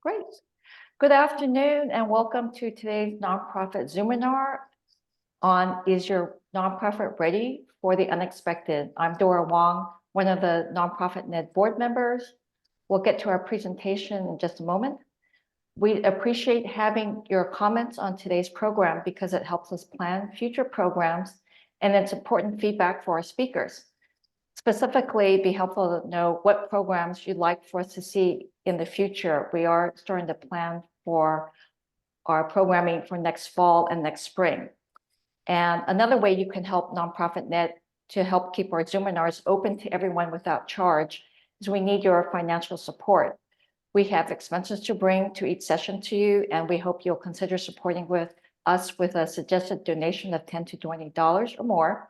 Great. Good afternoon and welcome to today's nonprofit Zoominar on Is Your Nonprofit Ready for the Unexpected? I'm Dora Wong, one of the Nonprofit Net board members. We'll get to our presentation in just a moment. We appreciate having your comments on today's program because it helps us plan future programs and it's important feedback for our speakers. Specifically, it'd be helpful to know what programs you'd like for us to see in the future. We are starting to plan for our programming for next fall and next spring. And another way you can help Nonprofit Net to help keep our Zoominars open to everyone without charge is we need your financial support. We have expenses to bring to each session to you, and we hope you'll consider supporting with us with a suggested donation of $10 to $20 or more.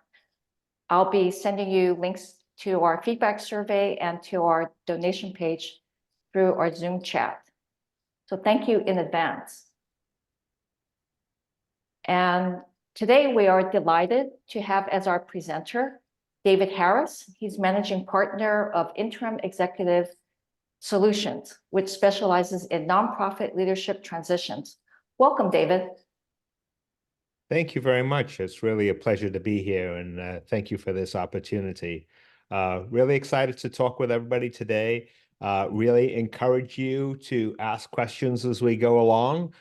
I'll be sending you links to our feedback survey and to our donation page through our Zoom chat. So thank you in advance. And today we are delighted to have as our presenter, David Harris. He's managing partner of Interim Executive Solutions, which specializes in nonprofit leadership transitions. Welcome, David. Thank you very much. It's really a pleasure to be here, and thank you for this opportunity. Really excited to talk with everybody today. Really encourage you to ask questions as we go along.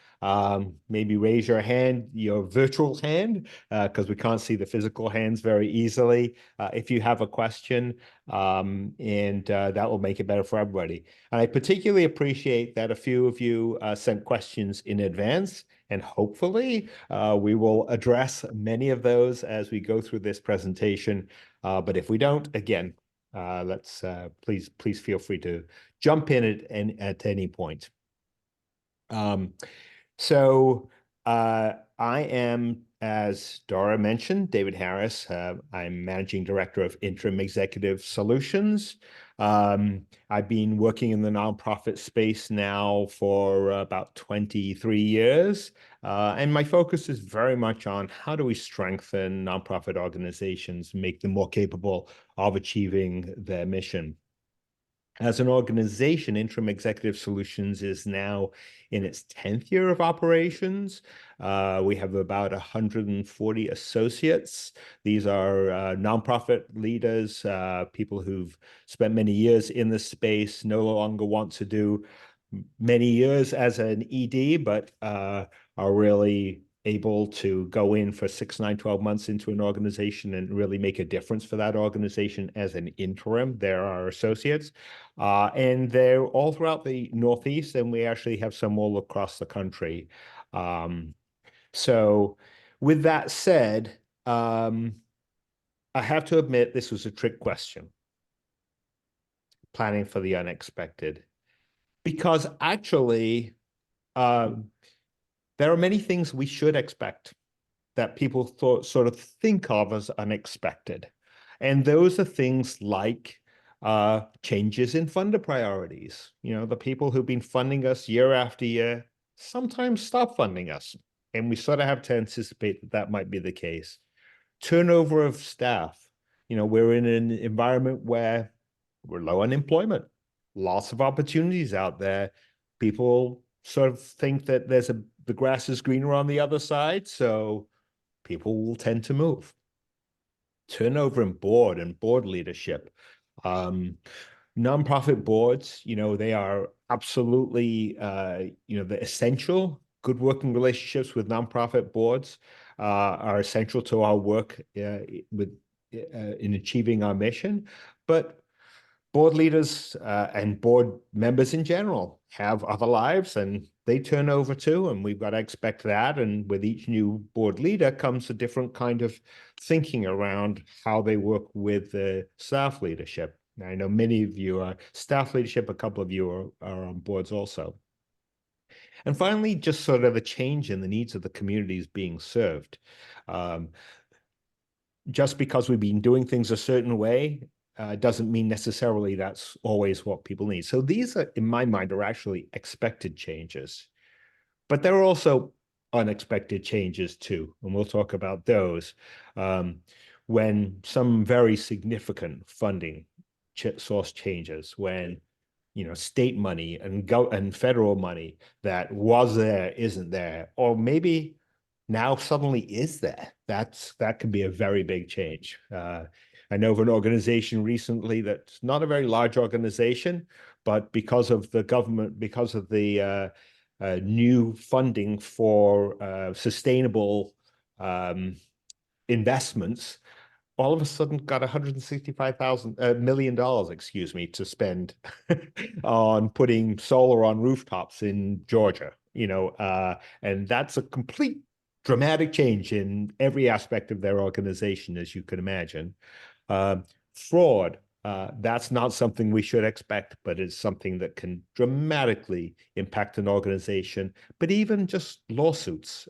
Maybe raise your hand, your virtual hand, because we can't see the physical hands very easily if you have a question, and that will make it better for everybody. And I particularly appreciate that a few of you sent questions in advance, and hopefully we will address many of those as we go through this presentation. But if we don't, again, please feel free to jump in at any point. So I am, as Dora mentioned, David Harris. I'm Managing Director of Interim Executive Solutions. I've been working in the nonprofit space now for about 23 years. And my focus is very much on how do we strengthen nonprofit organizations, make them more capable of achieving their mission. As an organization, Interim Executive Solutions is now in its 10th year of operations. We have about 140 associates. These are nonprofit leaders, people who've spent many years in the space, no longer want to do many years as an ED, but are really able to go in for 6, 9, 12 months into an organization and really make a difference for that organization as an interim. They're our associates. And they're all throughout the Northeast, and we actually have some all across the country. So with that said, I have to admit this was a trick question, planning for the unexpected, because actually, there are many things we should expect that people sort of think of as unexpected. And those are things like changes in funder priorities. You know, the people who've been funding us year after year sometimes stop funding us. And we sort of have to anticipate that that might be the case. Turnover of staff. You know, we're in an environment where we're low unemployment, lots of opportunities out there. People sort of think that the grass is greener on the other side, so people will tend to move. Turnover in board and board leadership. Nonprofit boards, you know, they are absolutely, they're essential. Good working relationships with nonprofit boards are essential to our work in achieving our mission. But board leaders and board members in general have other lives, and they turn over too, and we've got to expect that. And with each new board leader comes a different kind of thinking around how they work with the staff leadership. Now, I know many of you are staff leadership, a couple of you are on boards also. And finally, just sort of a change in the needs of the communities being served. Just because we've been doing things a certain way doesn't mean necessarily that's always what people need. So these are, in my mind, are actually expected changes. But there are also unexpected changes too, and we'll talk about those when some very significant funding source changes, when state money and federal money that was there, isn't there, or maybe now suddenly is there. That could be a very big change. I know of an organization recently that's not a very large organization, but because of the government, because of the new funding for sustainable investments, all of a sudden got $165 million, excuse me, to spend on putting solar on rooftops in Georgia, and that's a complete dramatic change in every aspect of their organization, as you can imagine. Uh, Fraud, that's not something we should expect, but it's something that can dramatically impact an organization. But even just lawsuits,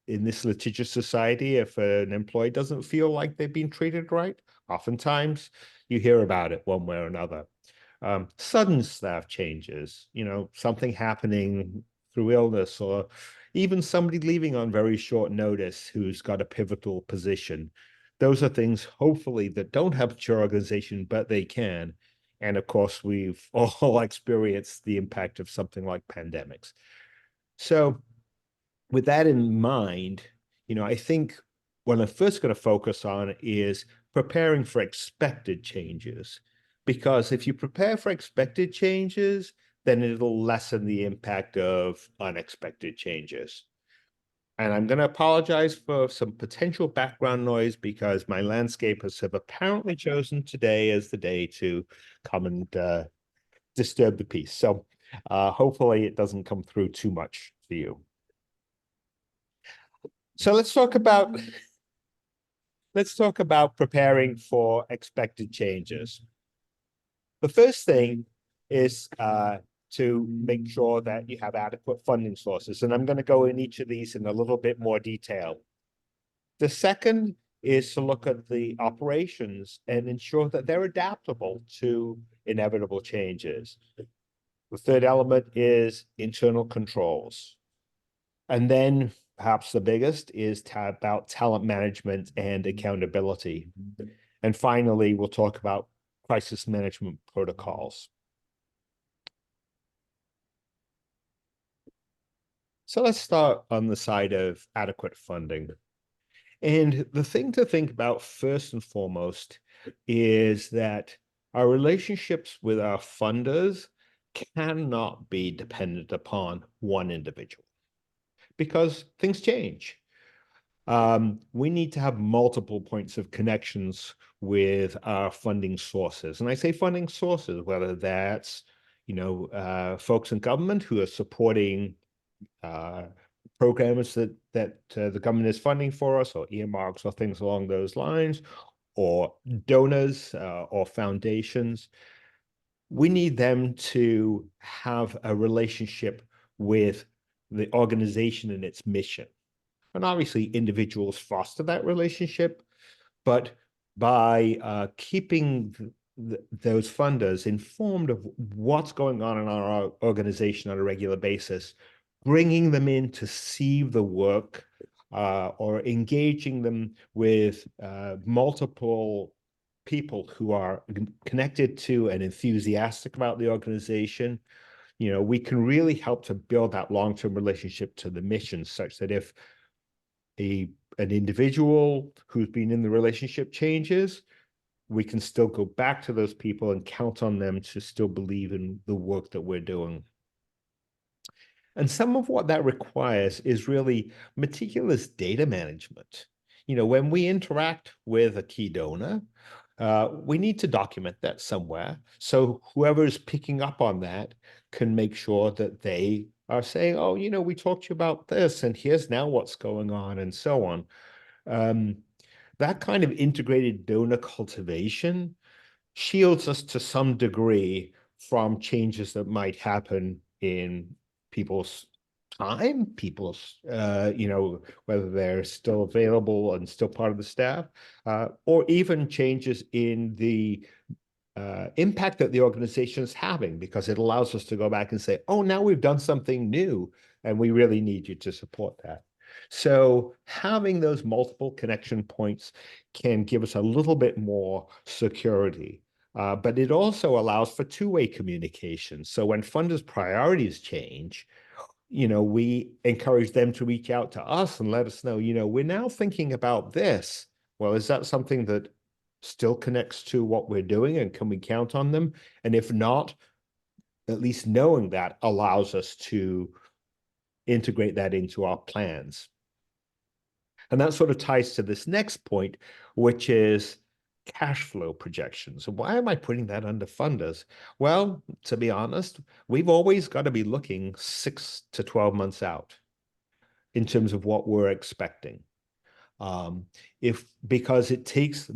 in this litigious society, if an employee doesn't feel like they've been treated right, oftentimes you hear about it one way or another. Sudden staff changes, something happening through illness, or even somebody leaving on very short notice who's got a pivotal position. Those are things, hopefully, that don't happen to your organization, but they can. And of course, we've all experienced the impact of something like pandemics. So with that in mind, I think what I'm first going to focus on is preparing for expected changes. Because if you prepare for expected changes, then it'll lessen the impact of unexpected changes. And I'm going to apologize for some potential background noise because my landscapers have apparently chosen today as the day to come and disturb the peace. So hopefully it doesn't come through too much for you. So let's talk about preparing for expected changes. The first thing is to make sure that you have adequate funding sources. And I'm going to go in each of these in a little bit more detail. The second is to look at the operations and ensure that they're adaptable to inevitable changes. The third element is internal controls. And then perhaps the biggest is about talent management and accountability. And finally, we'll talk about crisis management protocols. So let's start on the side of adequate funding. And the thing to think about first and foremost is that our relationships with our funders cannot be dependent upon one individual because things change. We need to have multiple points of connections with our funding sources. And I say funding sources, whether that's, folks in government who are supporting programs that the government is funding for us, or earmarks or things along those lines, or donors or foundations. We need them to have a relationship with the organization and its mission. And obviously, individuals foster that relationship, but by keeping those funders informed of what's going on in our organization on a regular basis, bringing them in to see the work or engaging them with multiple people who are connected to and enthusiastic about the organization, we can really help to build that long-term relationship to the mission, such that if an individual who's been in the relationship changes, we can still go back to those people and count on them to still believe in the work that we're doing. And some of what that requires is really meticulous data management. When we interact with a key donor, we need to document that somewhere. So whoever is picking up on that can make sure that they are saying, oh, we talked to you about this, and here's now what's going on, and so on. That kind of integrated donor cultivation shields us to some degree from changes that might happen in people's time, whether they're still available and still part of the staff, or even changes in the impact that the organization is having, because it allows us to go back and say, oh, now we've done something new and we really need you to support that. So having those multiple connection points can give us a little bit more security. But it also allows for two-way communication. So when funders' priorities change, we encourage them to reach out to us and let us know, we're now thinking about this. Well, is that something that still connects to what we're doing, and can we count on them? And if not, at least knowing that allows us to integrate that into our plans. And that sort of ties to this next point, which is cash flow projections. Why am I putting that under funders? Well, to be honest, we've always got to be looking 6 to 12 months out in terms of what we're expecting. Because it takes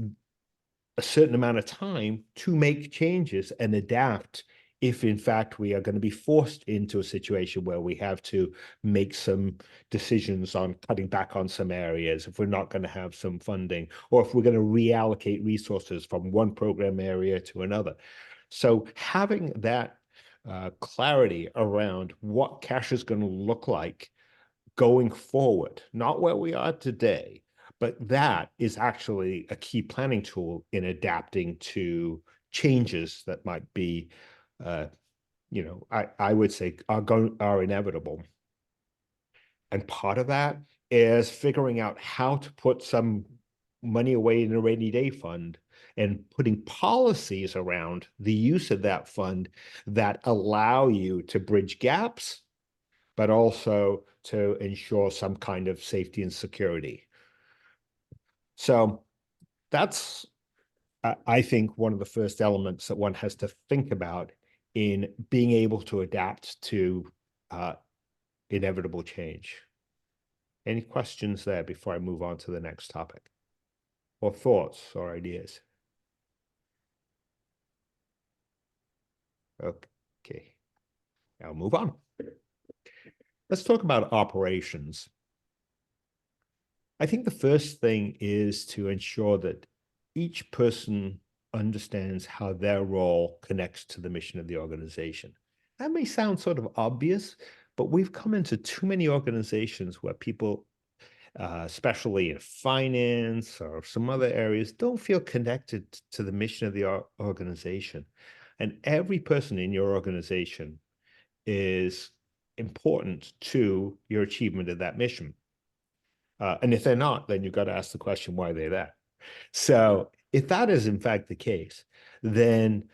a certain amount of time to make changes and adapt if in fact we are going to be forced into a situation where we have to make some decisions on cutting back on some areas, if we're not going to have some funding, or if we're going to reallocate resources from one program area to another. So having that clarity around what cash is going to look like going forward, not where we are today, but that is actually a key planning tool in adapting to changes that might be, I would say are inevitable. And part of that is figuring out how to put some money away in a rainy day fund and putting policies around the use of that fund that allow you to bridge gaps, but also to ensure some kind of safety and security. So that's, I think, one of the first elements that one has to think about in being able to adapt to inevitable change. Any questions there before I move on to the next topic? Or thoughts or ideas? Okay, I'll move on. Let's talk about operations. I think the first thing is to ensure that each person understands how their role connects to the mission of the organization. That may sound sort of obvious, but we've come into too many organizations where people, especially in finance or some other areas, don't feel connected to the mission of the organization. And every person in your organization is important to your achievement of that mission. And if they're not, then you've got to ask the question why they're there. So if that is in fact the case, then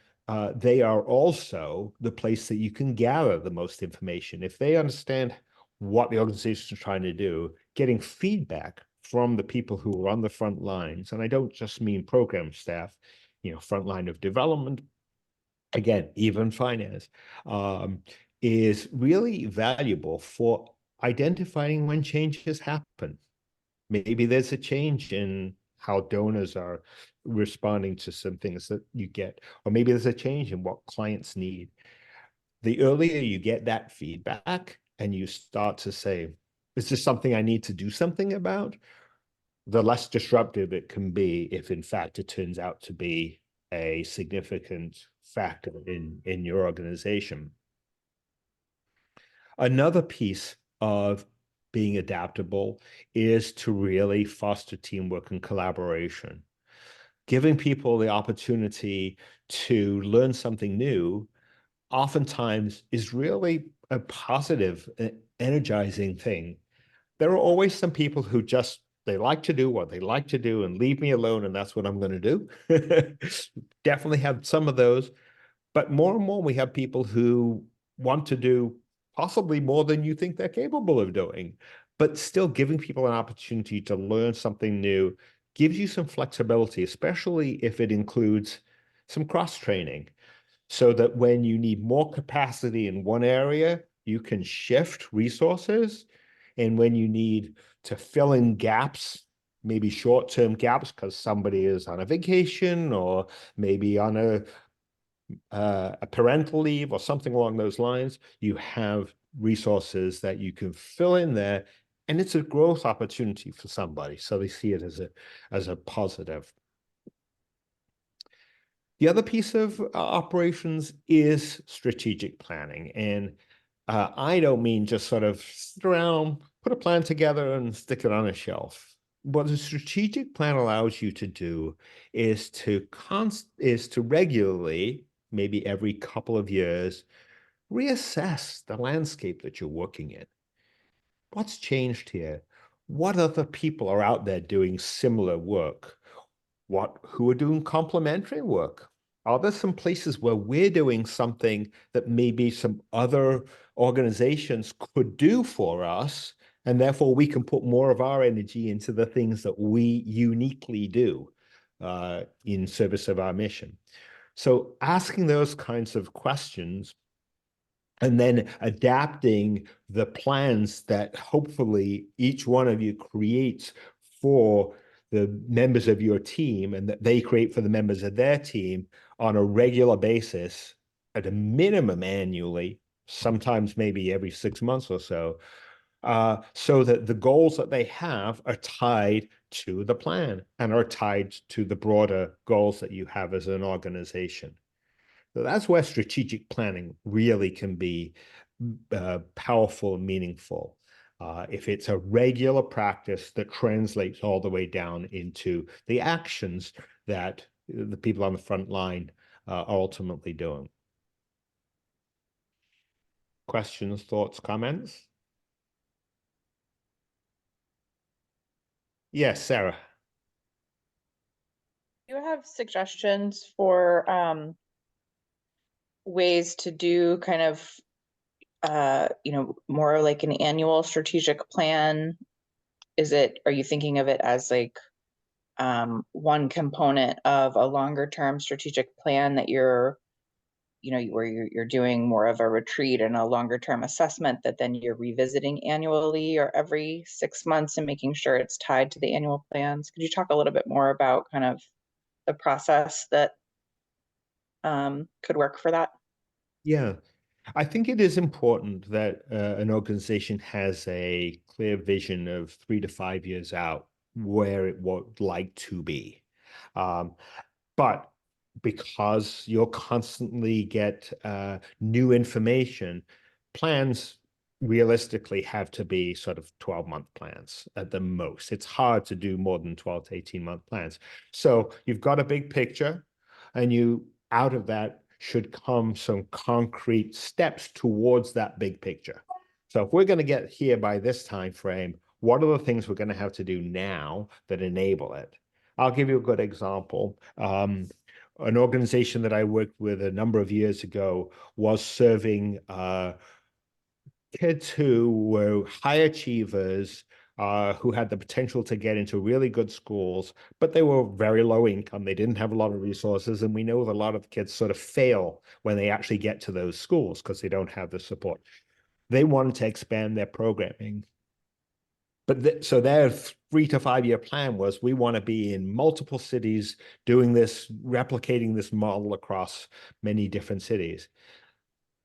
they are also the place that you can gather the most information. If they understand what the organization is trying to do, getting feedback from the people who are on the front lines, and I don't just mean program staff, front line of development, again, even finance, is really valuable for identifying when changes happen. Maybe there's a change in how donors are responding to some things that you get, or maybe there's a change in what clients need. The earlier you get that feedback and you start to say, is this something I need to do something about? The less disruptive it can be if in fact it turns out to be a significant factor in your organization. Another piece of being adaptable is to really foster teamwork and collaboration. Giving people the opportunity to learn something new oftentimes is really a positive, energizing thing. There are always some people who they like to do what they like to do and leave me alone, and that's what I'm going to do. Definitely have some of those. But more and more, we have people who want to do possibly more than you think they're capable of doing, but still giving people an opportunity to learn something new gives you some flexibility, especially if it includes some cross-training, so that when you need more capacity in one area, you can shift resources. And when you need to fill in gaps, maybe short-term gaps because somebody is on a vacation or maybe on a parental leave or something along those lines, you have resources that you can fill in there, and it's a growth opportunity for somebody. So they see it as a positive. The other piece of operations is strategic planning. And I don't mean just sort of sit around, put a plan together and stick it on a shelf. what the strategic plan allows you to do is to regularly, maybe every couple of years, reassess the landscape that you're working in. What's changed here? What other people are out there doing similar work? Who are doing complementary work? Are there some places where we're doing something that maybe some other organizations could do for us, and therefore we can put more of our energy into the things that we uniquely do in service of our mission? So asking those kinds of questions and then adapting the plans that hopefully each one of you creates for the members of your team and that they create for the members of their team on a regular basis, at a minimum annually, sometimes maybe every 6 months or so that the goals that they have are tied to the plan and are tied to the broader goals that you have as an organization. So that's where strategic planning really can be powerful and meaningful. If it's a regular practice that translates all the way down into the actions that the people on the front line are ultimately doing. Questions, thoughts, comments? Yes, Sarah. Do you have suggestions for ways to do kind of more like an annual strategic plan? Are you thinking of it as like one component of a longer term strategic plan that where you're doing more of a retreat and a longer term assessment that then you're revisiting annually or every 6 months and making sure it's tied to the annual plans? Could you talk a little bit more about kind of the process that could work for that? Yeah, I think it is important that an organization has a clear vision of 3 to 5 years out where it would like to be. Um, but because you'll constantly get new information, plans realistically have to be sort of 12-month plans at the most. It's hard to do more than 12 to 18-month plans. So you've got a big picture, and out of that should come some concrete steps towards that big picture. So if we're going to get here by this time frame, what are the things we're going to have to do now that enable it? I'll give you a good example. An organization that I worked with a number of years ago was serving kids who were high achievers, who had the potential to get into really good schools, but they were very low income. They didn't have a lot of resources. And we know that a lot of kids sort of fail when they actually get to those schools because they don't have the support. They wanted to expand their programming. But so their 3 to 5 year plan was, we want to be in multiple cities doing this, replicating this model across many different cities.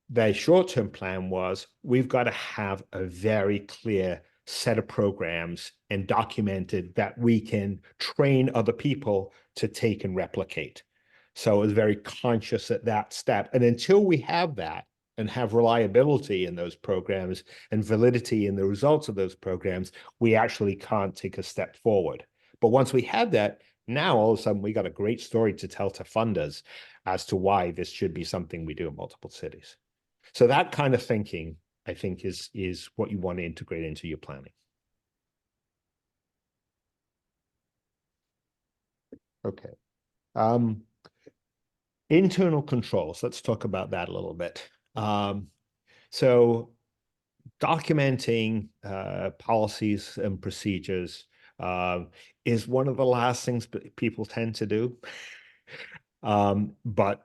Their short-term plan was, we've got to have a very clear set of programs and documented that we can train other people to take and replicate. So it was very conscious at that step. And until we have that and have reliability in those programs and validity in the results of those programs, we actually can't take a step forward. But once we had that, now all of a sudden we got a great story to tell to funders as to why this should be something we do in multiple cities. So that kind of thinking, I think, is what you want to integrate into your planning. Okay. Internal controls. Let's talk about that a little bit. So documenting policies and procedures is one of the last things people tend to do. But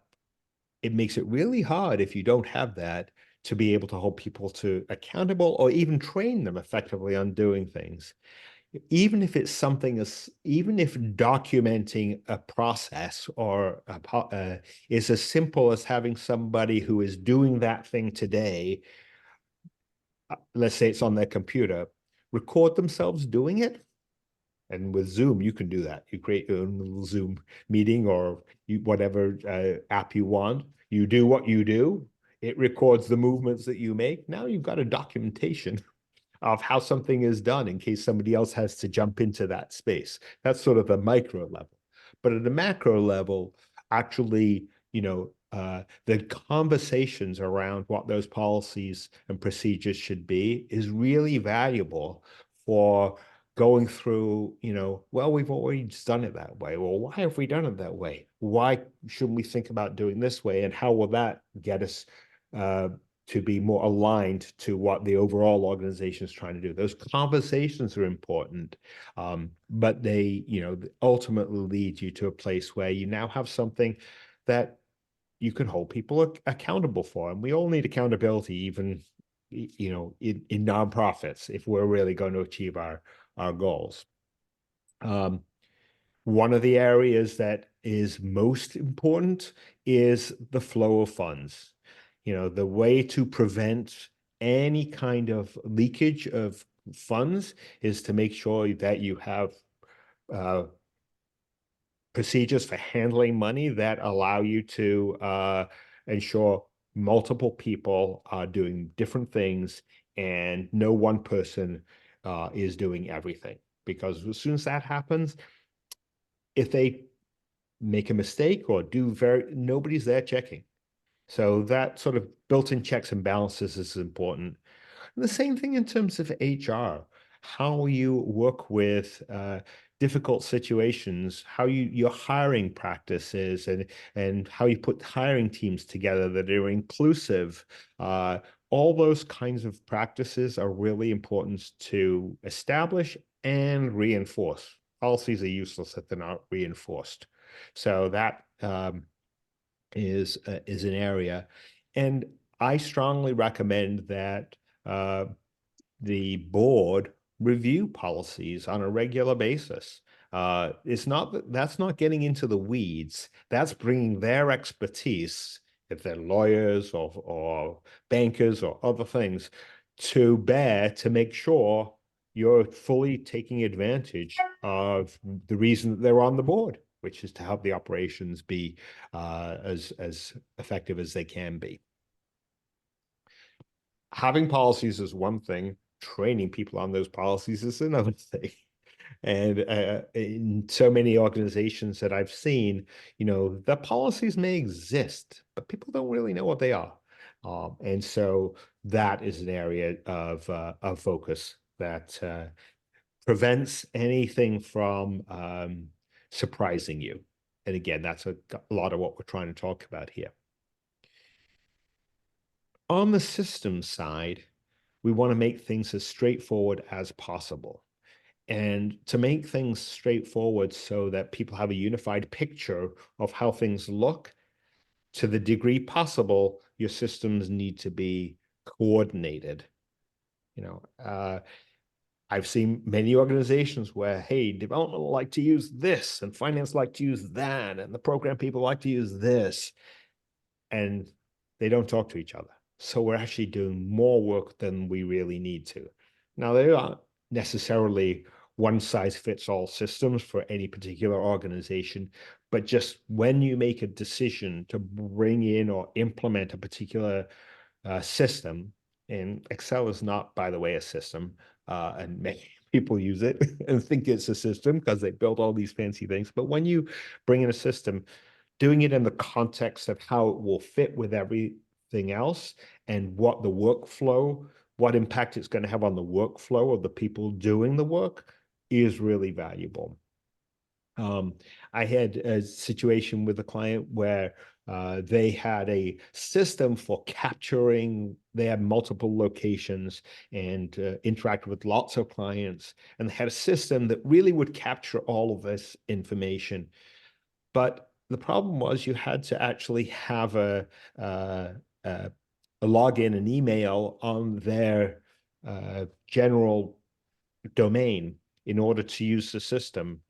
it makes it really hard if you don't have that to be able to hold people to accountable or even train them effectively on doing things. Even if documenting a process or is as simple as having somebody who is doing that thing today, let's say it's on their computer, record themselves doing it. And with Zoom, you can do that. You create your own little Zoom meeting or whatever app you want. You do what you do. It records the movements that you make. Now you've got a documentation of how something is done in case somebody else has to jump into that space. That's sort of the micro level. But at the macro level, actually, the conversations around what those policies and procedures should be is really valuable for going through, well, we've always done it that way. Well, why have we done it that way? Why shouldn't we think about doing this way? And how will that get us to be more aligned to what the overall organization is trying to do? Those conversations are important, but they, ultimately lead you to a place where you now have something that you can hold people accountable for. And we all need accountability, even, in nonprofits, if we're really going to achieve our goals. One of the areas that is most important is the flow of funds. The way to prevent any kind of leakage of funds is to make sure that you have procedures for handling money that allow you to ensure multiple people are doing different things and no one person is doing everything. Because as soon as that happens, if they make a mistake or nobody's there checking. So that sort of built-in checks and balances is important. And the same thing in terms of HR, how you work with difficult situations, how your hiring practices, and how you put hiring teams together that are inclusive. All those kinds of practices are really important to establish and reinforce. Policies are useless if they're not reinforced. So that is an area. And I strongly recommend that the board review policies on a regular basis. That's not getting into the weeds. That's bringing their expertise, if they're lawyers or bankers or other things, to bear to make sure you're fully taking advantage of the reason that they're on the board, which is to help the operations be as effective as they can be. Having policies is one thing, training people on those policies is another thing. And in so many organizations that I've seen, the policies may exist, but people don't really know what they are. And so that is an area of focus that prevents anything from surprising you. And again, that's a lot of what we're trying to talk about here. On the system side, we want to make things as straightforward as possible. And to make things straightforward so that people have a unified picture of how things look, to the degree possible, your systems need to be coordinated. I've seen many organizations where, hey, development like to use this, and finance like to use that, and the program people like to use this, and they don't talk to each other. So we're actually doing more work than we really need to. Now, they aren't necessarily one-size-fits-all systems for any particular organization, but just when you make a decision to bring in or implement a particular system, and Excel is not, by the way, a system, and many people use it and think it's a system because they built all these fancy things. But when you bring in a system, doing it in the context of how it will fit with everything else and what the workflow, what impact it's going to have on the workflow of the people doing the work is really valuable. I had a situation with a client where they had a system for capturing, they had multiple locations and interacted with lots of clients, and they had a system that really would capture all of this information. But the problem was you had to actually have a login, an email on their general domain in order to use the system.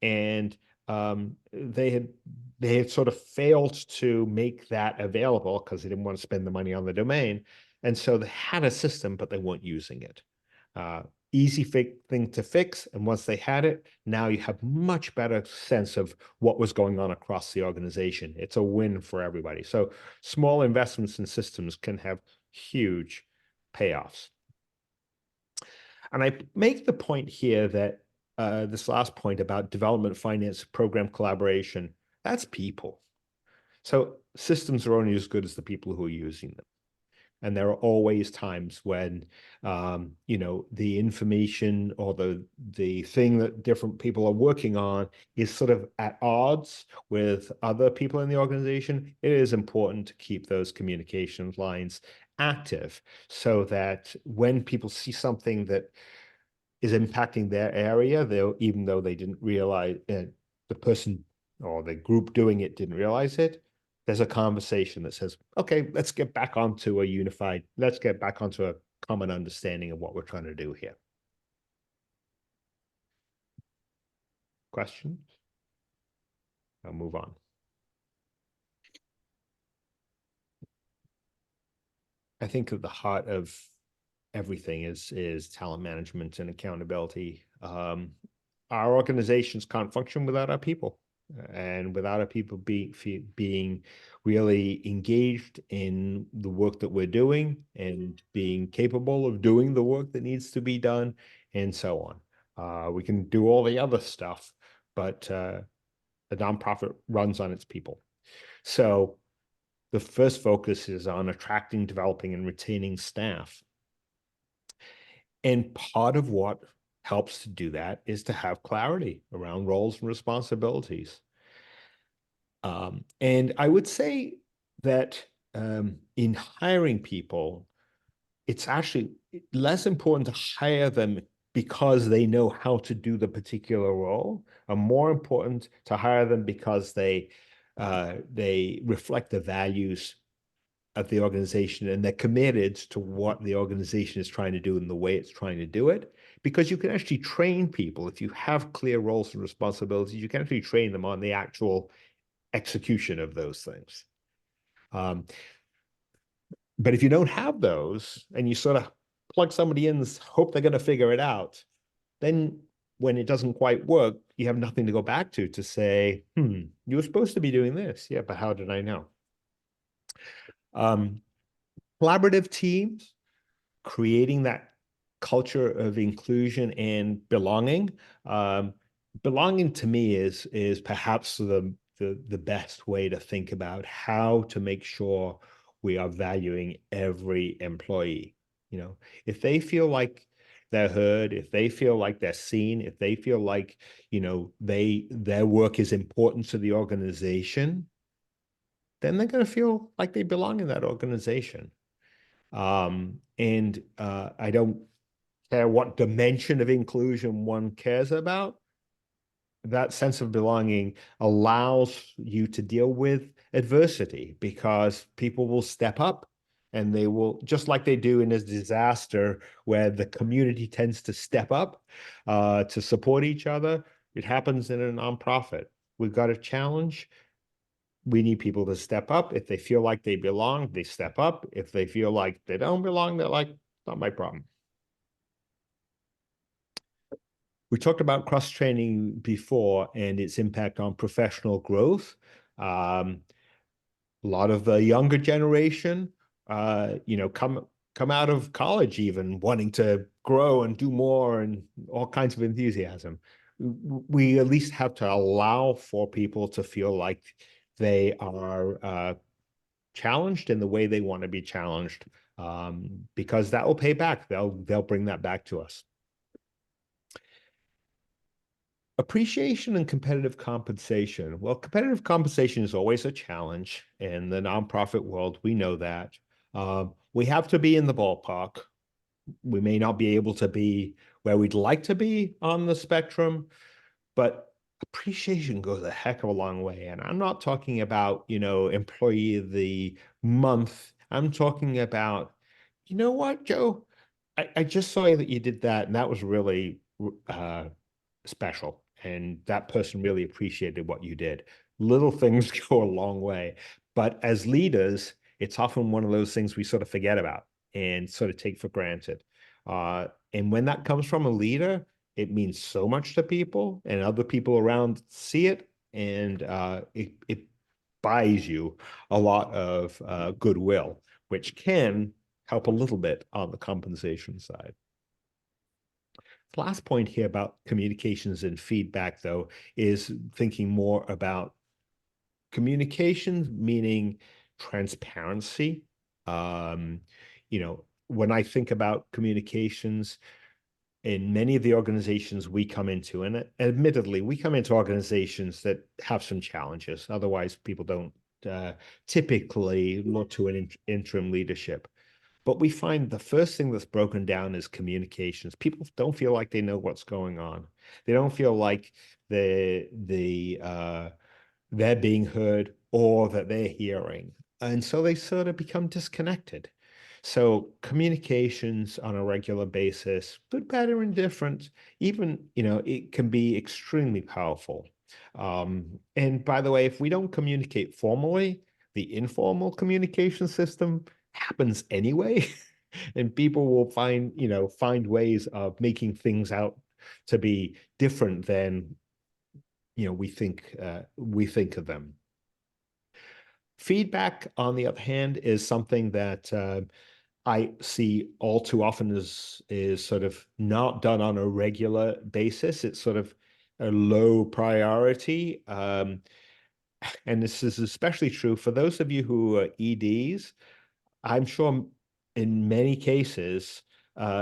And they had sort of failed to make that available because they didn't want to spend the money on the domain. And so they had a system, but they weren't using it. Easy thing to fix. And once they had it, now you have much better sense of what was going on across the organization. It's a win for everybody. So small investments in systems can have huge payoffs. And I make the point here that this last point about development finance program collaboration, that's people. So systems are only as good as the people who are using them. And there are always times when, the information or the thing that different people are working on is sort of at odds with other people in the organization. It is important to keep those communication lines active so that when people see something that is impacting their area, even though they didn't realize the person or the group doing it didn't realize it, there's a conversation that says, okay, let's get back onto a common understanding of what we're trying to do here. Questions? I'll move on. I think at the heart of everything is talent management and accountability. Our organizations can't function without our people. And without our people being really engaged in the work that we're doing and being capable of doing the work that needs to be done, and so on. We can do all the other stuff, but the nonprofit runs on its people. So the first focus is on attracting, developing, and retaining staff. And part of what helps to do that is to have clarity around roles and responsibilities. And I would say that in hiring people, it's actually less important to hire them because they know how to do the particular role, and more important to hire them because they reflect the values of the organization and they're committed to what the organization is trying to do and the way it's trying to do it. Because you can actually train people. If you have clear roles and responsibilities, you can actually train them on the actual execution of those things. But if you don't have those and you sort of plug somebody in and hope they're going to figure it out, then when it doesn't quite work, you have nothing to go back to say, you were supposed to be doing this. Yeah, but how did I know? Collaborative teams, creating that culture of inclusion and belonging. Belonging to me is perhaps the best way to think about how to make sure we are valuing every employee. If they feel like they're heard, if they feel like they're seen, if they feel like, their work is important to the organization, then they're going to feel like they belong in that organization. And I don't care what dimension of inclusion one cares about. That sense of belonging allows you to deal with adversity because people will step up and they will, just like they do in a disaster where the community tends to step up to support each other. It happens in a nonprofit. We've got a challenge. We need people to step up. If they feel like they belong, they step up. If they feel like they don't belong, they're like, not my problem. We talked about cross-training before and its impact on professional growth. A lot of the younger generation, come out of college even wanting to grow and do more and all kinds of enthusiasm. We at least have to allow for people to feel like they are challenged in the way they want to be challenged, because that will pay back. They'll bring that back to us. Appreciation and competitive compensation. Well, competitive compensation is always a challenge in the nonprofit world. We know that. We have to be in the ballpark. We may not be able to be where we'd like to be on the spectrum, but appreciation goes a heck of a long way. And I'm not talking about, employee of the month. I'm talking about, you know what, Joe? I just saw that you did that, and that was really special. And that person really appreciated what you did. Little things go a long way. But as leaders, it's often one of those things we sort of forget about and sort of take for granted. And when that comes from a leader, it means so much to people, and other people around see it, and it buys you a lot of goodwill, which can help a little bit on the compensation side. The last point here about communications and feedback, though, is thinking more about communications, meaning transparency. When I think about communications in many of the organizations we come into, and admittedly, we come into organizations that have some challenges. Otherwise, people don't typically look to an interim leadership. But we find the first thing that's broken down is communications. People don't feel like they know what's going on. They don't feel like they're being heard or that they're hearing. And so they sort of become disconnected. So communications on a regular basis, good, bad, or indifferent, even, it can be extremely powerful. And by the way, if we don't communicate formally, the informal communication system happens anyway. And people will find ways of making things out to be different than we think of them. Feedback, on the other hand, is something that I see all too often is sort of not done on a regular basis. It's sort of a low priority. And this is especially true for those of you who are EDs. I'm sure in many cases,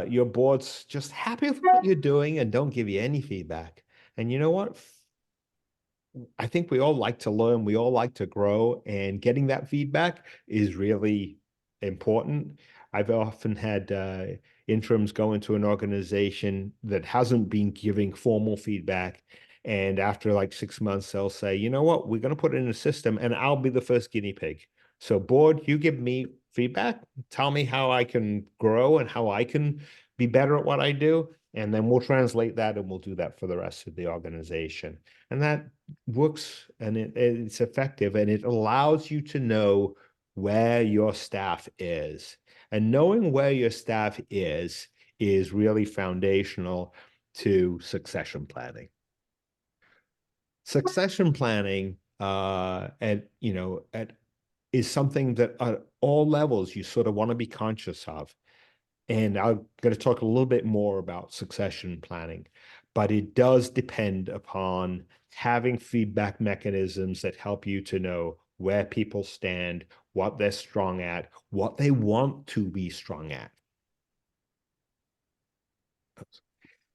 your board's just happy with what you're doing and don't give you any feedback. And you know what? I think we all like to learn, we all like to grow, and getting that feedback is really important. I've often had interims go into an organization that hasn't been giving formal feedback. And after like 6 months, they'll say, you know what, we're going to put it in a system and I'll be the first guinea pig. So board, you give me feedback, tell me how I can grow and how I can be better at what I do. And then we'll translate that and we'll do that for the rest of the organization. And that works, and it's effective, and it allows you to know where your staff is. And knowing where your staff is really foundational to succession planning. Succession planning is something that at all levels you sort of want to be conscious of. And I'm going to talk a little bit more about succession planning, but it does depend upon having feedback mechanisms that help you to know where people stand, what they're strong at, what they want to be strong at.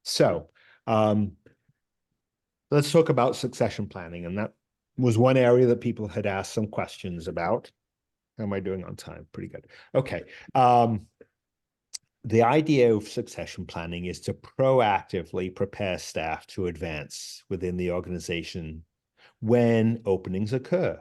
So let's talk about succession planning. And that was one area that people had asked some questions about. How am I doing on time? Pretty good. Okay. The idea of succession planning is to proactively prepare staff to advance within the organization when openings occur.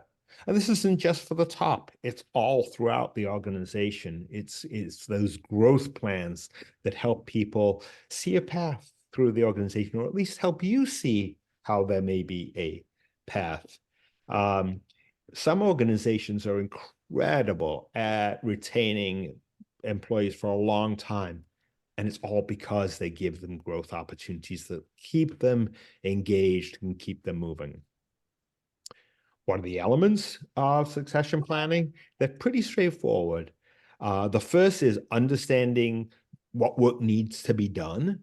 And this isn't just for the top, it's all throughout the organization. It's those growth plans that help people see a path through the organization, or at least help you see how there may be a path. Some organizations are incredible at retaining employees for a long time. And it's all because they give them growth opportunities that keep them engaged and keep them moving. What are the elements of succession planning? They're pretty straightforward. The first is understanding what work needs to be done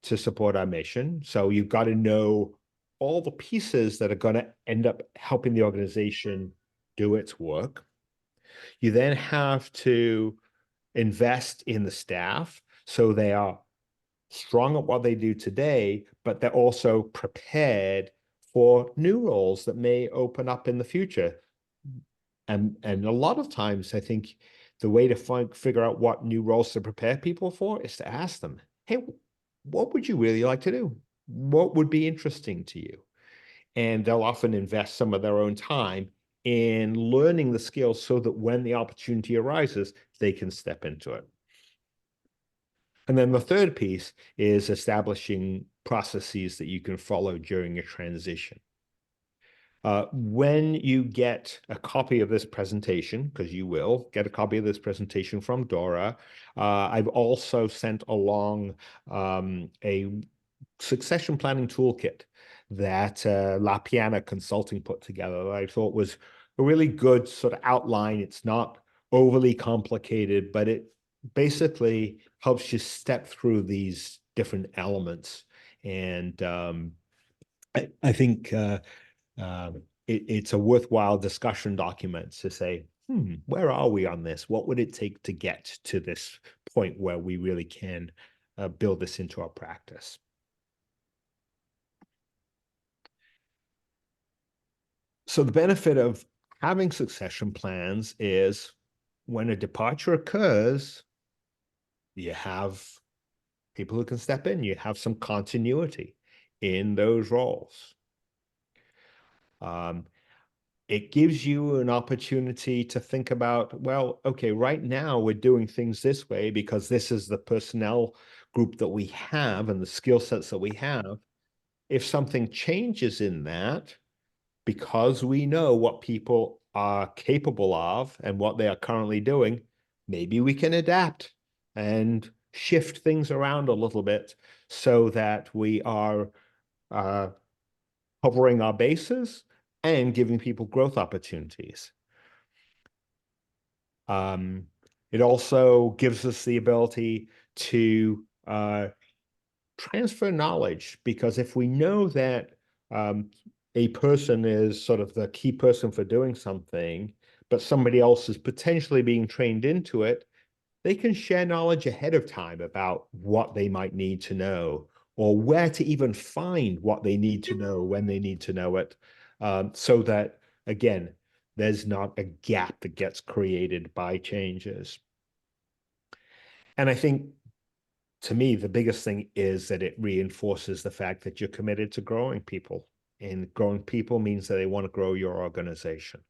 to support our mission. So you've got to know all the pieces that are going to end up helping the organization do its work. You then have to invest in the staff so they are strong at what they do today, but they're also prepared for new roles that may open up in the future. And a lot of times, I think the way to figure out what new roles to prepare people for is to ask them, hey, what would you really like to do? What would be interesting to you? And they'll often invest some of their own time in learning the skills so that when the opportunity arises, they can step into it. And then the third piece is establishing processes that you can follow during a transition. When you get a copy of this presentation, because you will get a copy of this presentation from Dora, I've also sent along a succession planning toolkit that La Piana Consulting put together that I thought was a really good sort of outline. It's not overly complicated, but it basically helps you step through these different elements. And I think it's a worthwhile discussion document to say, where are we on this? What would it take to get to this point where we really can build this into our practice? So the benefit of having succession plans is when a departure occurs, you have people who can step in, you have some continuity in those roles. It gives you an opportunity to think about, well, okay, right now we're doing things this way because this is the personnel group that we have and the skill sets that we have. If something changes in that, because we know what people are capable of and what they are currently doing, maybe we can adapt and shift things around a little bit so that we are covering our bases and giving people growth opportunities. It also gives us the ability to transfer knowledge, because if we know that a person is sort of the key person for doing something, but somebody else is potentially being trained into it, they can share knowledge ahead of time about what they might need to know, or where to even find what they need to know when they need to know it, so that, again, there's not a gap that gets created by changes. And I think, to me, the biggest thing is that it reinforces the fact that you're committed to growing people. And growing people means that they want to grow your organization.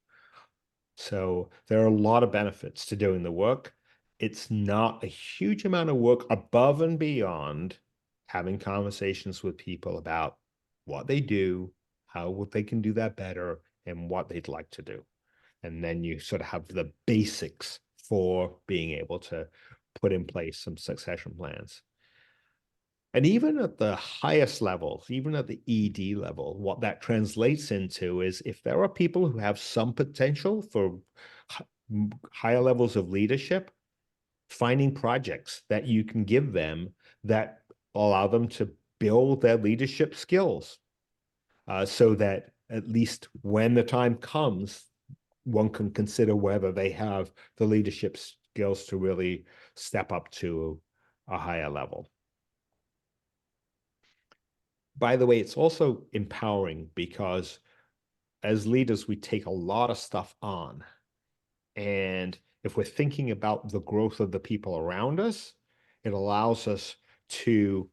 So there are a lot of benefits to doing the work. It's not a huge amount of work above and beyond having conversations with people about what they do, how they can do that better, and what they'd like to do. And then you sort of have the basics for being able to put in place some succession plans. And even at the highest levels, even at the ED level, what that translates into is if there are people who have some potential for higher levels of leadership, finding projects that you can give them that allow them to build their leadership skills, so that at least when the time comes, one can consider whether they have the leadership skills to really step up to a higher level. By the way, it's also empowering because as leaders, we take a lot of stuff on. And if we're thinking about the growth of the people around us, it allows us to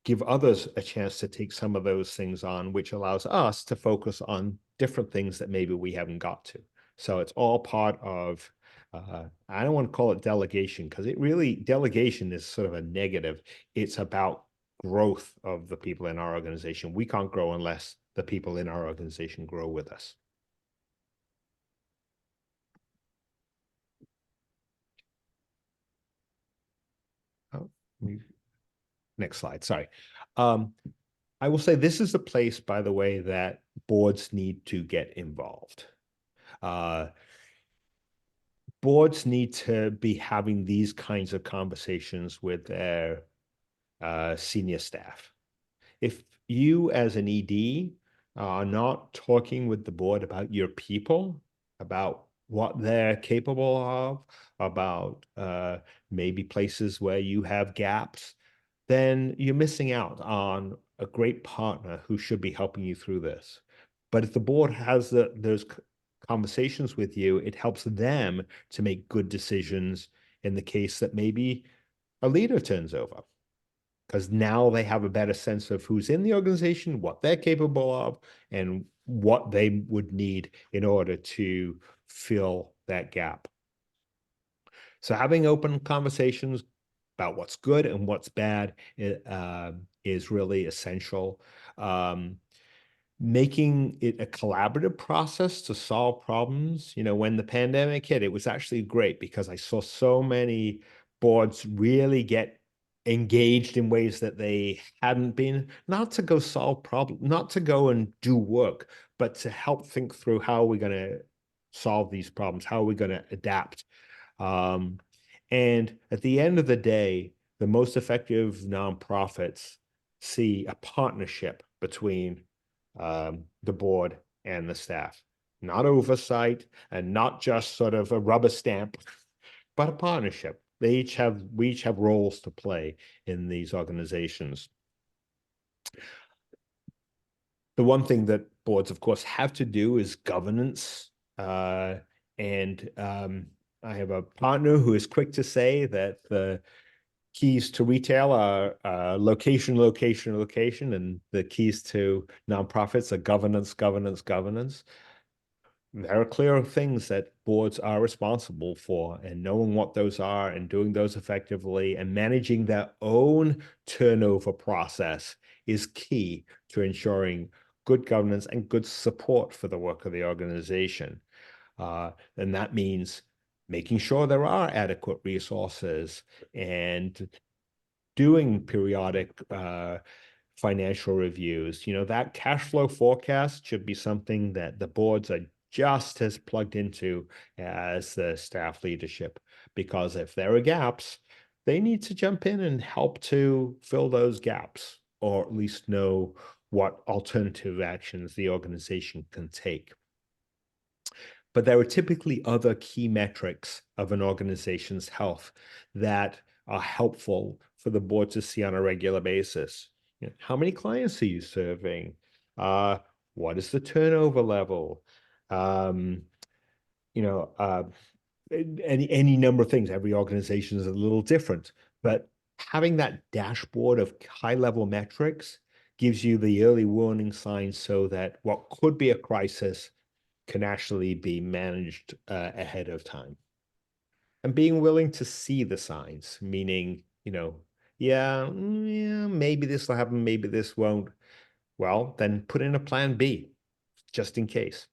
give others a chance to take some of those things on, which allows us to focus on different things that maybe we haven't got to. So it's all part of, I don't want to call it delegation, because delegation is sort of a negative. It's about growth of the people in our organization. We can't grow unless the people in our organization grow with us. Oh, next slide, sorry. I will say this is a place, by the way, that boards need to get involved. Boards need to be having these kinds of conversations with their senior staff. If you as an ED are not talking with the board about your people, about what they're capable of, about maybe places where you have gaps, then you're missing out on a great partner who should be helping you through this. But if the board has those conversations with you, it helps them to make good decisions in the case that maybe a leader turns over, because now they have a better sense of who's in the organization, what they're capable of, and what they would need in order to fill that gap. So having open conversations about what's good and what's bad is really essential. Making it a collaborative process to solve problems. You know, when the pandemic hit, it was actually great because I saw so many boards really get engaged in ways that they hadn't been, not to go solve problems, not to go and do work, but to help think through how we're going to solve these problems, how are we going to adapt. And at the end of the day, the most effective nonprofits see a partnership between the board and the staff, not oversight and not just sort of a rubber stamp, but a partnership. We each have roles to play in these organizations. The one thing that boards, of course, have to do is governance. And I have a partner who is quick to say that the keys to retail are location, location, location, and the keys to nonprofits are governance, governance, governance. There are clear things that boards are responsible for, and knowing what those are and doing those effectively and managing their own turnover process is key to ensuring good governance and good support for the work of the organization. And that means making sure there are adequate resources and doing periodic financial reviews. That cash flow forecast should be something that the boards are just as plugged into as the staff leadership, because if there are gaps, they need to jump in and help to fill those gaps, or at least know what alternative actions the organization can take. But there are typically other key metrics of an organization's health that are helpful for the board to see on a regular basis. How many clients are you serving? What is the turnover level? Um, any number of things. Every organization is a little different, but having that dashboard of high-level metrics gives you the early warning signs so that what could be a crisis can actually be managed ahead of time. And being willing to see the signs, meaning, yeah, maybe this will happen, maybe this won't. Well, then put in a plan B, just in case.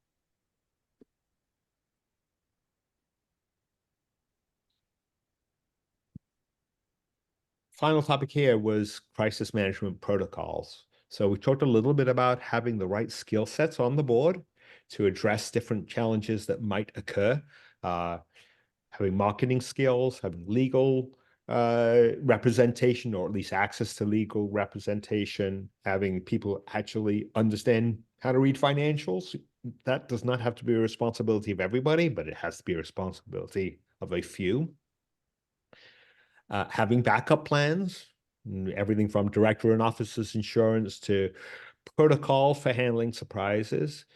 Final topic here was crisis management protocols. So we talked a little bit about having the right skill sets on the board to address different challenges that might occur. Having marketing skills, having legal representation, or at least access to legal representation, having people actually understand how to read financials. That does not have to be a responsibility of everybody, but it has to be a responsibility of a few. Having backup plans, everything from director and officers insurance to protocol for handling surprises.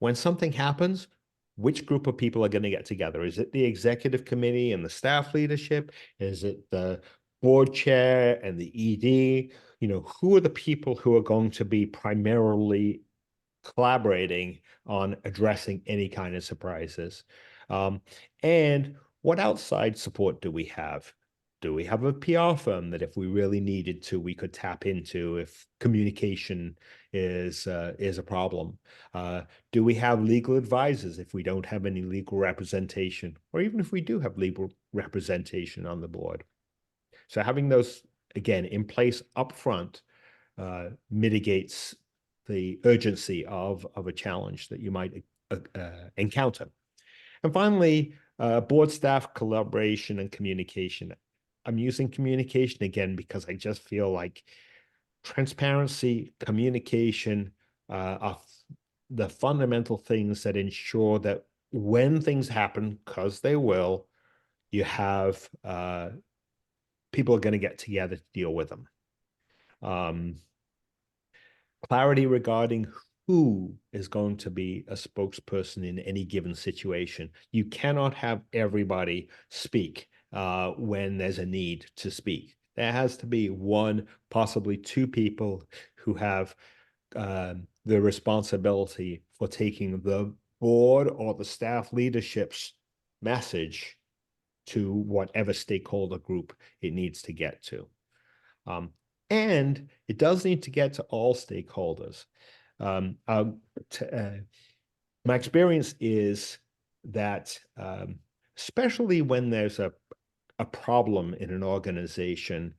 When something happens, which group of people are going to get together? Is it the executive committee and the staff leadership? Is it the board chair and the ED? Who are the people who are going to be primarily collaborating on addressing any kind of surprises? And what outside support do we have? Do we have a PR firm that if we really needed to, we could tap into if communication is a problem? Do we have legal advisors if we don't have any legal representation, or even if we do have legal representation on the board? So having those, again, in place up front mitigates the urgency of a challenge that you might encounter. And finally, board staff collaboration and communication. I'm using communication again because I just feel like transparency, communication are the fundamental things that ensure that when things happen, because they will, you have people are going to get together to deal with them. Clarity regarding who is going to be a spokesperson in any given situation. You cannot have everybody speak when there's a need to speak. There has to be one, possibly two people who have the responsibility for taking the board or the staff leadership's message to whatever stakeholder group it needs to get to. And it does need to get to all stakeholders. My experience is that, especially when there's a problem in an organization,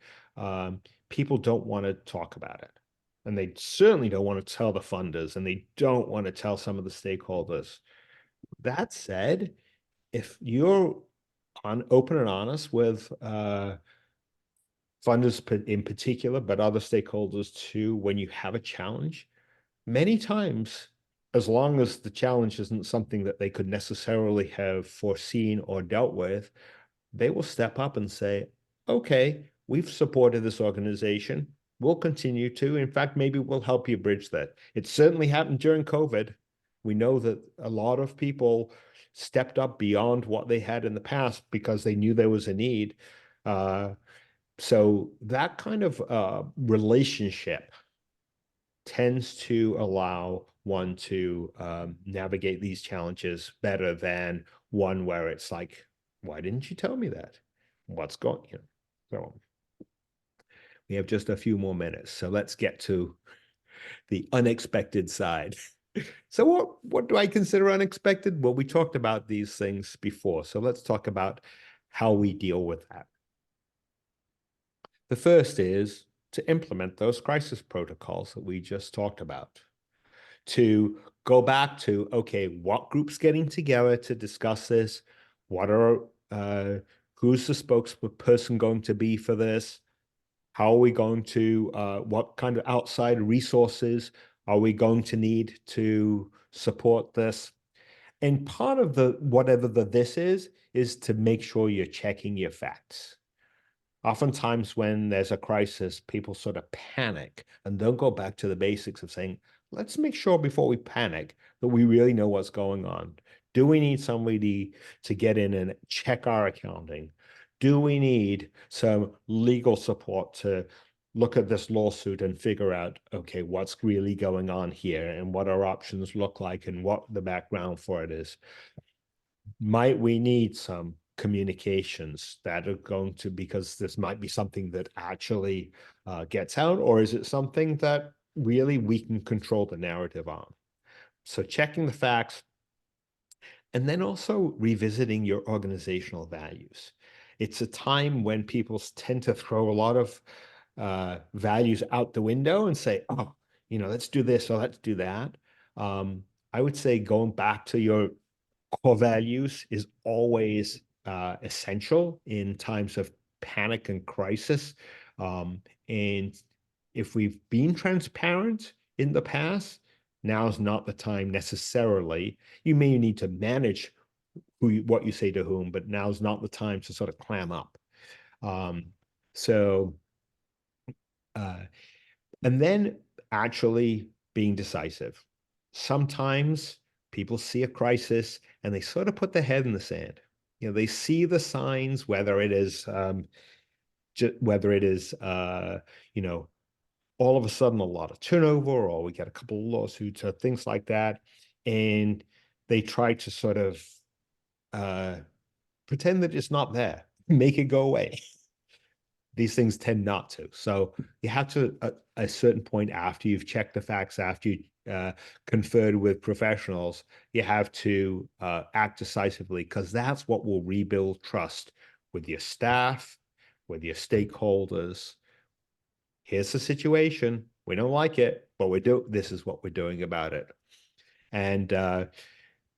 people don't want to talk about it. And they certainly don't want to tell the funders, and they don't want to tell some of the stakeholders. That said, if you're open and honest with funders in particular, but other stakeholders too, when you have a challenge, many times, as long as the challenge isn't something that they could necessarily have foreseen or dealt with, they will step up and say, okay, we've supported this organization. We'll continue to. In fact, maybe we'll help you bridge that. It certainly happened during COVID. We know that a lot of people stepped up beyond what they had in the past because they knew there was a need. So that kind of relationship tends to allow one to navigate these challenges better than one where it's like, why didn't you tell me that? What's going on? So we have just a few more minutes. So let's get to the unexpected side. So what do I consider unexpected? Well, we talked about these things before. So let's talk about how we deal with that. The first is to implement those crisis protocols that we just talked about. To go back to, okay, what group's getting together to discuss this? What are, who's the spokesperson going to be for this? How are we going to, what kind of outside resources are we going to need to support this? And part of the, whatever the this is to make sure you're checking your facts. Oftentimes when there's a crisis, people sort of panic and don't go back to the basics of saying, let's make sure before we panic that we really know what's going on. Do we need somebody to get in and check our accounting? Do we need some legal support to look at this lawsuit and figure out, okay, what's really going on here and what our options look like and what the background for it is? Might we need some communications that are going to, because this might be something that actually gets out, or is it something that really we can control the narrative on? So checking the facts, and then also revisiting your organizational values. It's a time when people tend to throw a lot of values out the window and say, oh, let's do this or let's do that. I would say going back to your core values is always essential in times of panic and crisis. And if we've been transparent in the past, now's not the time necessarily. You may need to manage what you say to whom, but now's not the time to sort of clam up. So, and then actually being decisive. Sometimes people see a crisis and they sort of put their head in the sand. They see the signs, whether it is, all of a sudden a lot of turnover, or we get a couple of lawsuits or things like that, and they try to sort of pretend that it's not there, make it go away. These things tend not to. So you have to, at a certain point after you've checked the facts, after you conferred with professionals, you have to act decisively, because that's what will rebuild trust with your staff, with your stakeholders. Here's the situation. We don't like it, but this is what we're doing about it. And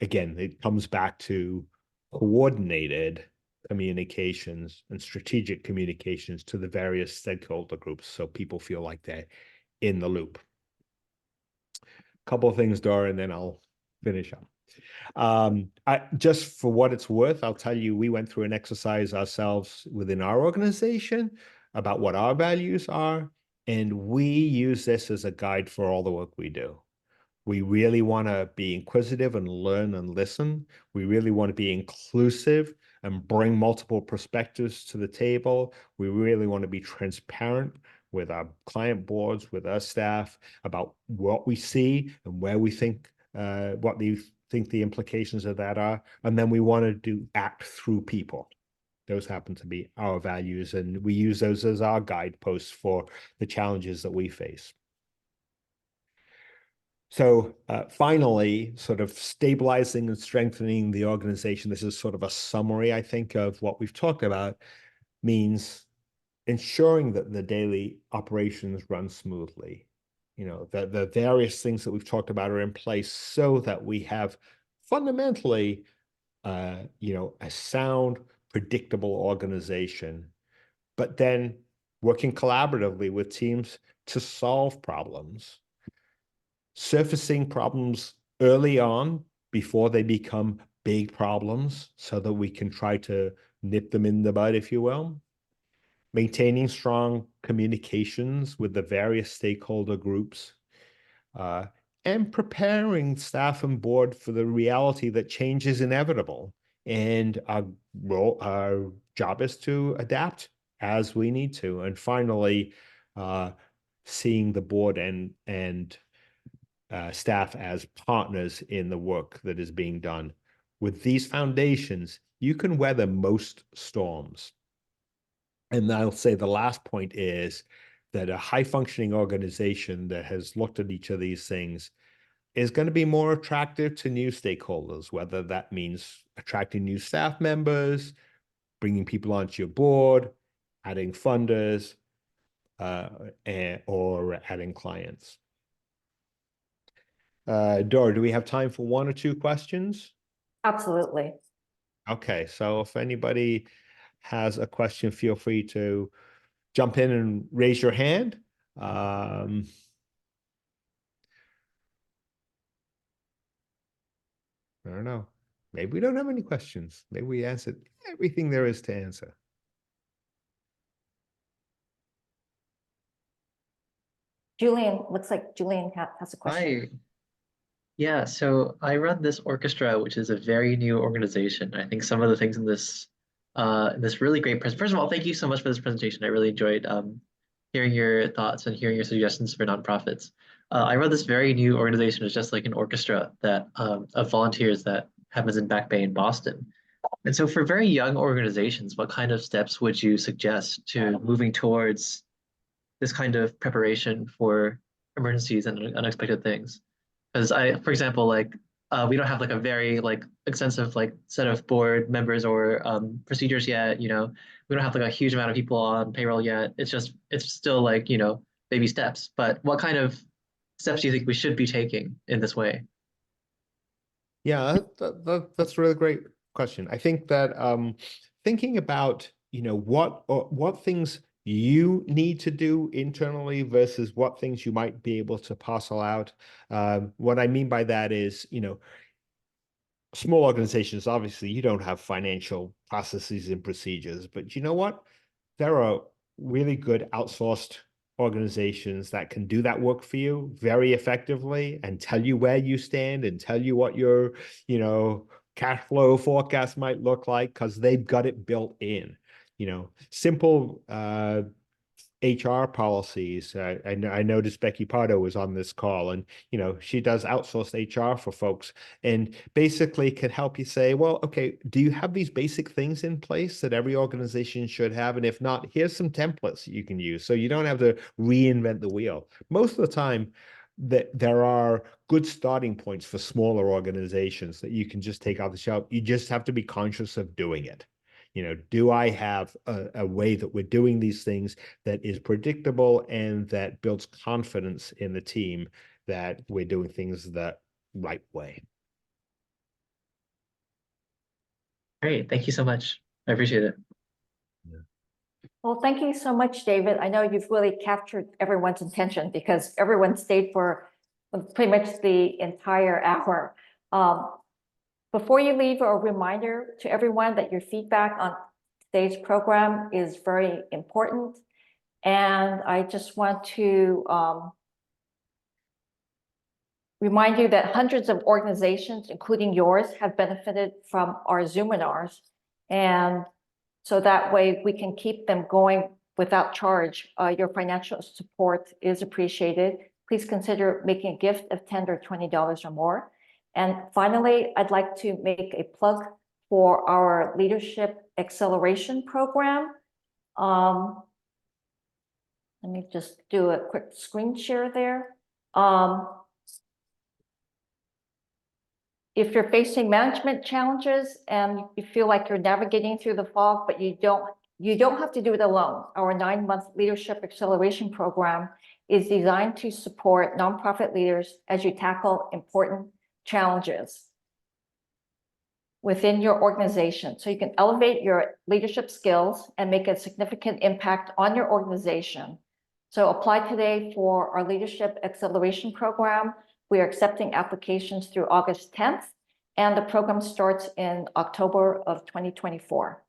again, it comes back to coordinated communications and strategic communications to the various stakeholder groups, so people feel like they're in the loop. A couple of things, Dora, and then I'll finish up. Just for what it's worth, I'll tell you, we went through an exercise ourselves within our organization about what our values are, and we use this as a guide for all the work we do. We really want to be inquisitive and learn and listen. We really want to be inclusive and bring multiple perspectives to the table. We really want to be transparent with our client boards, with our staff, about what we see and where we think, what we think the implications of that are. And then we want to act through people. Those happen to be our values, and we use those as our guideposts for the challenges that we face. So finally, sort of stabilizing and strengthening the organization, this is sort of a summary, I think, of what we've talked about, means ensuring that the daily operations run smoothly. That the various things that we've talked about are in place so that we have fundamentally, a sound, predictable organization. But then working collaboratively with teams to solve problems, surfacing problems early on before they become big problems so that we can try to nip them in the bud, if you will, maintaining strong communications with the various stakeholder groups, uh, and preparing staff and board for the reality that change is inevitable. And our job is to adapt as we need to. And finally, seeing the board and staff as partners in the work that is being done. With these foundations, you can weather most storms. And I'll say the last point is that a high functioning organization that has looked at each of these things is going to be more attractive to new stakeholders, whether that means attracting new staff members, bringing people onto your board, adding funders, or adding clients. Dora, do we have time for one or two questions? Absolutely. Okay, so if anybody has a question, feel free to jump in and raise your hand. I don't know. Maybe we don't have any questions. Maybe we answered everything there is to answer. Julian, looks like Julian has a question. Hi. Yeah, so I run this orchestra, which is a very new organization. I think some of the things in this really great presentation. First of all, thank you so much for this presentation. I really enjoyed hearing your thoughts and hearing your suggestions for nonprofits. I run this very new organization. It's just like an orchestra that of volunteers that happens in Back Bay in Boston. And so for very young organizations, what kind of steps would you suggest to moving towards this kind of preparation for emergencies and unexpected things? Because for example, like we don't have like a very like extensive like set of board members or procedures yet. We don't have like a huge amount of people on payroll yet. It's still like baby steps. But what kind of steps do you think we should be taking in this way? Yeah, that's a really great question. I think that thinking about what things you need to do internally versus what things you might be able to parcel out. What I mean by that is, small organizations, obviously, you don't have financial processes and procedures, but you know what? There are really good outsourced organizations that can do that work for you very effectively and tell you where you stand and tell you what your, cash flow forecast might look like because they've got it built in. Simple HR policies. I noticed Becky Pardo was on this call, and she does outsourced HR for folks, and basically can help you say, well, okay, do you have these basic things in place that every organization should have? And if not, here's some templates you can use, so you don't have to reinvent the wheel. Most of the time, that there are good starting points for smaller organizations that you can just take off the shelf. You just have to be conscious of doing it. Do I have a way that we're doing these things that is predictable and that builds confidence in the team that we're doing things the right way? Great, thank you so much. I appreciate it. Well, thank you so much, David. I know you've really captured everyone's attention because everyone stayed for pretty much the entire hour. Before you leave, a reminder to everyone that your feedback on today's program is very important. And I just want to remind you that hundreds of organizations, including yours, have benefited from our Zoominars. And so that way we can keep them going without charge. Your financial support is appreciated. Please consider making a gift of $10 or $20 or more. And finally, I'd like to make a plug for our Leadership Acceleration Program. Let me just do a quick screen share there. If you're facing management challenges and you feel like you're navigating through the fog, but you don't have to do it alone. Our 9-month Leadership Acceleration Program is designed to support nonprofit leaders as you tackle important challenges. within your organization so you can elevate your leadership skills and make a significant impact on your organization. So apply today for our Leadership Acceleration Program. We are accepting applications through August 10th, and the program starts in October of 2024.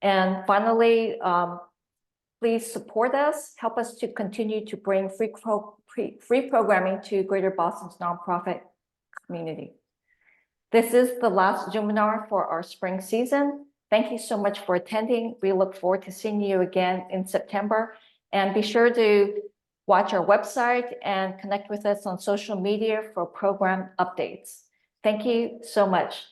And finally, please support us, help us to continue to bring free programming to Greater Boston's nonprofit community. This is the last Zoominar for our spring season. Thank you so much for attending. We look forward to seeing you again in September. And be sure to watch our website and connect with us on social media for program updates. Thank you so much.